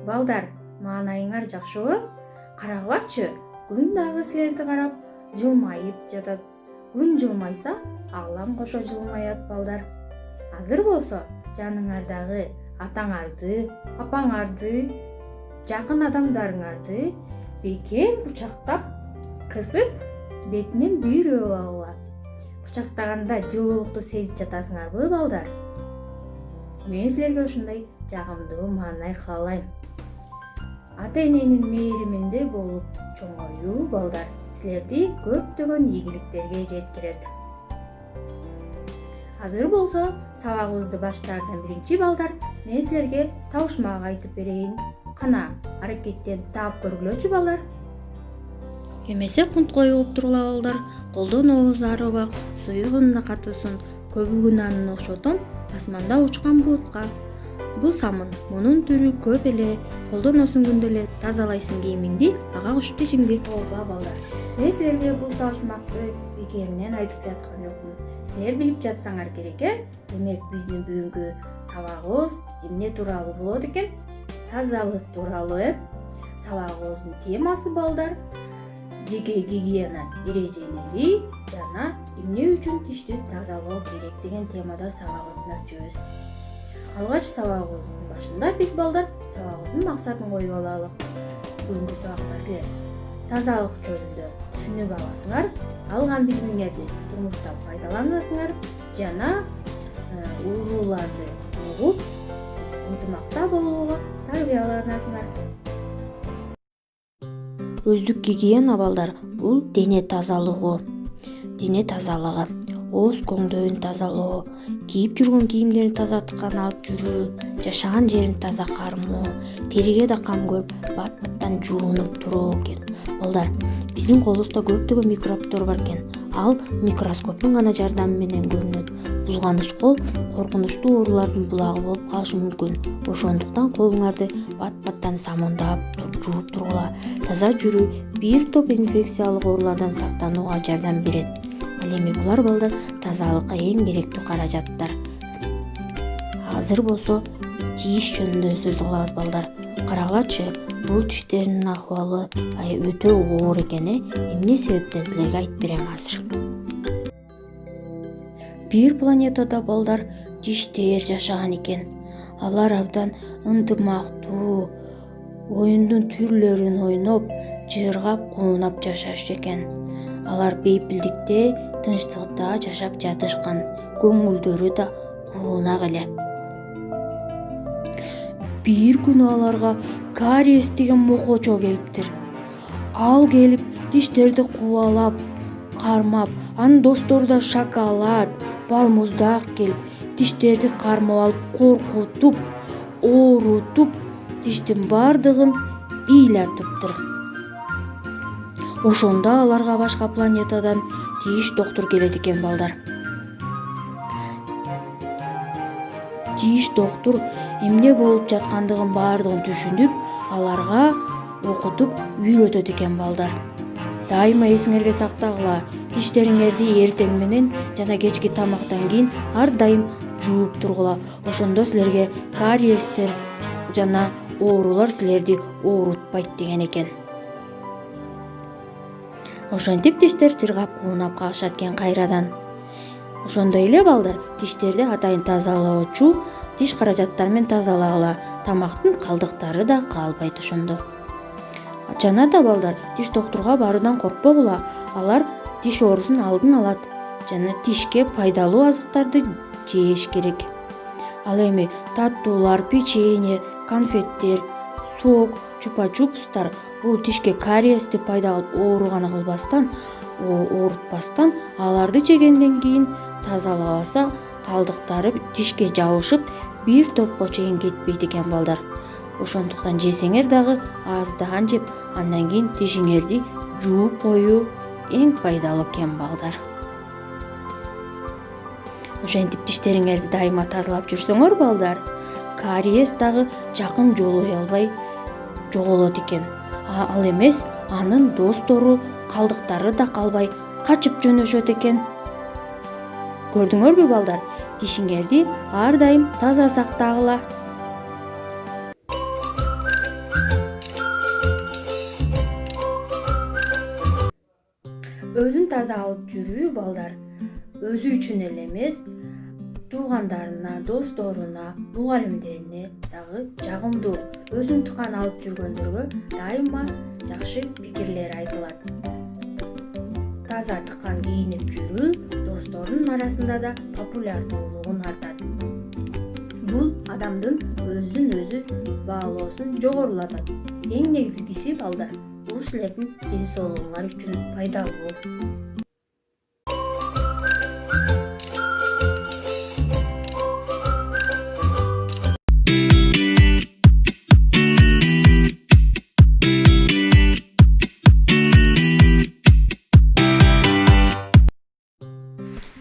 Балдар, маанайыңар жакшыбы? Карагылачы, күн дагы силерди карап жылмайып жатат. Күн жылмайса, аалам кошо жылмаят балдар. Азыр болсо жаныңардагы атаңарды, апаңарды, жакын адамдарыңарды бекем кучактап, кысып, бетинен бүйрөп алгыла. Кучактаганда жылуулукту сезип жатасыңарбы балдар? Мен силерге ушундай жагымдуу маанай каалайм. Ата-эненин мээриминде болуп чоңоюу балдар силерди көптөгөн ийгиликтерге жеткирет. Азыр болсо сабагыбызды баштаардан биринчи балдар, мен силерге табышмак айтып берейин. Кана, аракеттенип таап көргүлөчү балдар. Эмесе кунткой болуп тургула балдар. Колдон ооз арыбак, суюгунда катысын, көбүгүнанын окшотом асманда учкан булутка. Бул самын, мунун түрү көп эле. Колдон өсүнгөндө эле тазалайсың кийимиңди, ага кушуп тишиңди. Ооба балдар. Мен силерге бул табышмакты бекеринен айтып жаткан жокмун. Силер билип жатсаңар керек, демек биздин бүгүнкү сабагыбыз эмне тууралуу болот экен? Тазалык тууралуу, Сабагыбыздын темасы балдар жеке гигиена эрежелери жана эмне үчүн тишти тазалоо керек деген темада сабак өтмөкчүбүз. Алгач сабагыбыздын башында биз балдар сабагыбыздын максатын коюп алалык. Бүгүнкү сабакта силер тазалык жөнүндө түшүнүп аласыңар, алган билимиңерди турмушта пайдаланасыңар жана улууларды угуп, ынтымакта болууга тарбияланасыңар. Өздүк гигиена балдар бул дене тазалыгы, ооз көңдөйүн тазалоо, кийип жүргөн кийимдерин таза ткан алып жүрүү, жашаган жерин таза кармоо, териге да кам көрүп, бат-баттан жуунуп туруу экен. Балдар, биздин колубузда көптөгөн микробтор бар экен. Ал микроскоптун гана жардамы менен көрүнөт. Булганыч кол коркунучтуу оорулардын булагы болуп калышы мүмкүн. Ошондуктан колуңарды бат-баттан самондап, жууп тургула. Таза жүрүү бир топ инфекциялык оорулардан сактанууга жардам берет. Ал эми булар балдар тазалыкка эң керектүү каражаттар. Азыр болсо тиш жөнүндө сөз кылабыз балдар. Карагылачы, бул тиштердин акыбалы өтө оор экен. Эмне себептен силерге айтып берем азыр. Бир планетада балдар тиштер жашаган экен. Алар абдан ынтымактуу, оюндун түрлөрүн ойноп, жыргап, куунап жашашчу экен. Алар бейпилдикте, тынчтыкта жашап жатышкан, көңүлдөрү да куунак эле. Бир күнү аларга кариес деген мокочо келиптир. Ал келип тиштерди кубалап, кармап, анын достору да шоколад, бал муздак келип тиштерди кармап алып, коркутуп, оорутуп, тиштин бардыгын ыйлатыптыр. Ошондо аларга башка планетадан тиш доктур келет экен балдар. Тиш доктур эмне болуп жаткандыгын бардыгын түшүнүп, аларга окутуп үйрөтөт экен балдар. Дайыма эсиңерге сактагыла, тиштериңерди эртең менен жана кечки тамактан кийин ар дайым жууп тургула. Ошондо силерге кариестер жана оорулар силерди оорутпайт деген экен. Ошентип тиштер жыргап, куунап калышат экен кайрадан. Ошондой эле балдар, тиштерди атайын тазалоочу тиш каражаттары менен тазалагыла. Тамактын калдыктары да калбайт ошондо. Жана да балдар, тиш доктурга баруудан коркпогула. Алар тиш оорусун алдын алат жана тишке пайдалуу азыктарды жеш керек. Ал эми таттуулар, печенье, конфеттер, сок, чупа-чупстар бул тишке кариести пайда кылып оорутпастан, аларды жегенден кийин тазалабаса калдыктары тишке жабышып бир топко чейин кетпейт экен балдар. Ошондуктан жесеңер дагы аздан жеп, андан кийин тишиңерди жууп коюу эң пайдалуу экен балдар. Ошентип тиштериңерди дайыма тазалап жүрсөңөр балдар, кариес дагы жакын жолой албай жоголот экен. Ал эмес, анын достору, калдыктары да калбай качып жөнөшөт экен. Көрдүңөрбү балдар? Тишиңерди ар дайым таза сактагыла. Өзүн таза алып жүрүү балдар өзү үчүн эле эмес, туугандарына, досторуна, мугалимдерине дагы жагымдуу. Өзүн тукан алып жүргөндөргө дайыма жакшы пикирлер айтылат. Таза тыкан кийинип жүрүү досторунун арасында да популярдуулугун артат. Бул адамдын өзүн өзү баалоосун жогорулатат. Эң негизгиси балдар, бул силердин ден соолугуңар үчүн пайдалуу.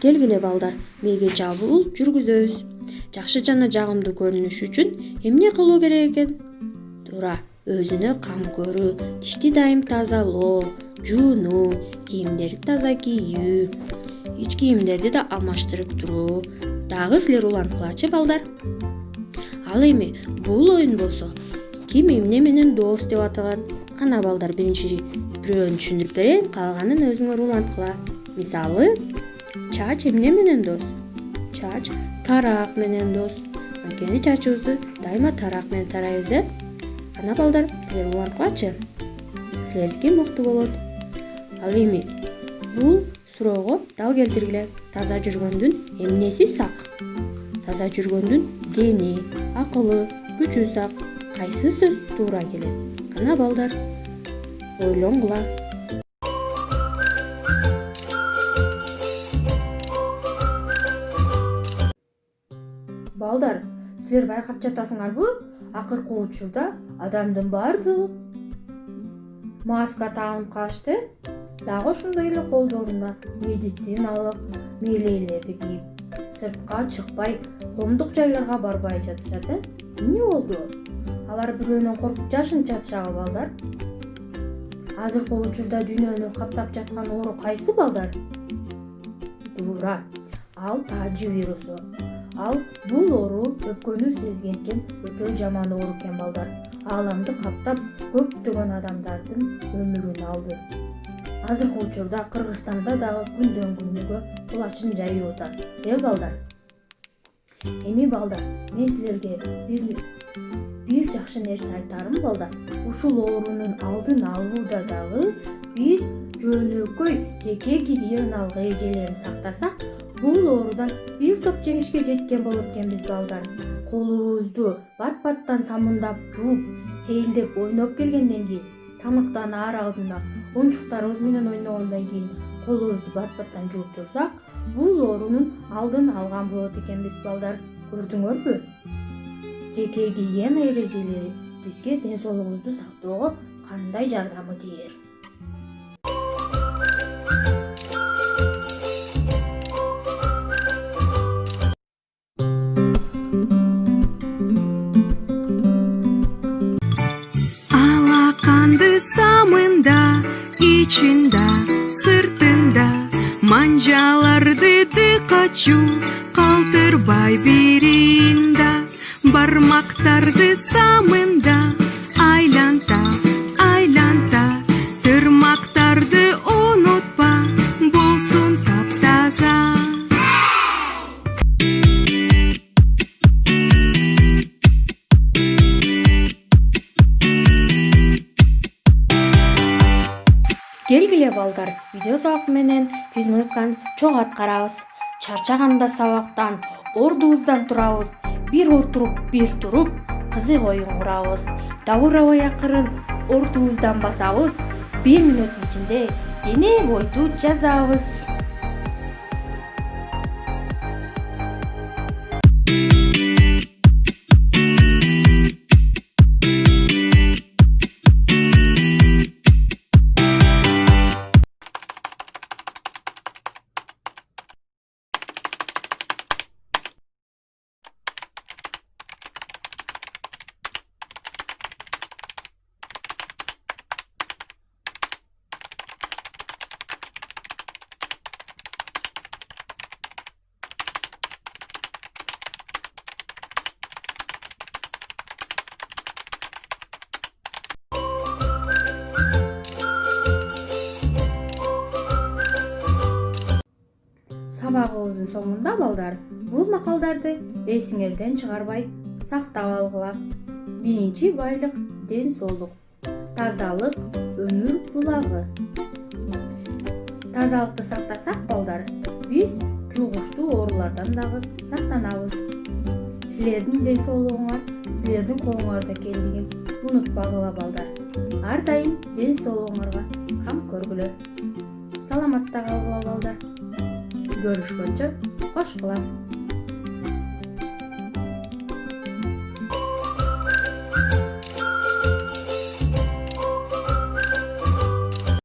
Келгиле балдар, мейге чабуул жүргүзөбүз. Жакшы жана жагымдуу көрүнүш үчүн эмне кылуу керек экен? Туура, өзүнө кам көрүү, тишти дайым тазалоо, жуунуу, кийимдерди таза кийүү, ич кийимдерди да алмаштырып туруу. Дагы силер уланткылачы балдар. Ал эми бул оюн болсо ким эмне менен дос деп аталат? Кана балдар, биринчи бирөөнү түшүндүрүп берейин, калганын өзүңөр уланткыла. Мисалы, чач эмне менен дос? Чач тарак менен дос. Анткени чачыбызды дайыма тарак менен тарайбыз, э? Ана балдар, силер уланткылачы. Силердики мыкты болот. Ал эми бул суроого дал келтиргиле. Таза жүргөндүн эмнеси сак? Таза жүргөндүн дени, акылы, күчү сак. Кайсы сөз туура келет? Кана балдар, ойлонгула. Балдар, силер байкап жатасыңарбы? Акыркы учурда адамдын баардыгы маска тагынып калышты. Дагы ошондой эле колдоруна медициналык мээлейлерди кийип, сыртка чыкпай, коомдук жайларга барбай жатышат, э? Эмне болду? Алар бирөөнөн коркуп жашынып жатышабы балдар? Азыркы учурда дүйнөнү каптап жаткан оору кайсы балдар? Туура, ал тажы вирусу. Бул оору өпкөнү сезгенкен өтө жаман оору экен балдар. Ааламды каптап көптөгөн адамдардын өмүрүн алды. Азыркы учурда Кыргызстанда дагы күндөн күнгө кулачын жайып атат, балдар. Эми балдар, мен силерге бир жакшы нерсе айтарым балдар. Ушул оорунун алдын алууда дагы биз жөнөкөй жеке гигиеналык эрежелерин сактасак, бул оорудан бир топ жеңишке жеткен болот экенбиз балдар. Колубузду бат-баттан самындап жууп, сейилдеп ойноп келгенден кийин, тамактанаар алдында оюнчуктарыбыз менен ойногондон кийин колубузду бат-баттан жууп турсак, бул оорунун алдын алган болот экенбиз балдар. Көрдүңөрбү? Жеке гигиена эрежелери бизге ден соолугубузду сактоого кандай жардамы тиер? Алаканды самында, ичинда, сыртында, манжаларды тыкачу, калтырбай биринда, бармактарды самында, айланта, тырмактарды унутпа, болсун таптаза. Келгиле балдар, видео сабак менен 100 мүнөткөн чогуу аткарабыз. Чарчаганда сабактан, ордубуздан турабыз. Бир отуруп, бир туруп, кызык оюн курабыз. Дабырабай акырын ордубуздан басабыз. 1 мүнөттүн ичинде дене бойду жазабыз. сабагыбыздын соңунда балдар бул макалдарды эсиңерден чыгарбай сактап алгыла. Биринчи байлык ден соолук, тазалык өмүр булагы. Тазалыкты сактасак балдар, биз жугуштуу оорулардан дагы сактанабыз. Силердин ден соолугуңар силердин колуңарда экендигин унутпагыла балдар. Ар дайым ден соолугуңарга кам көргүлө. Саламатта калгыла балдар. Görüşкөнчө кош кылам.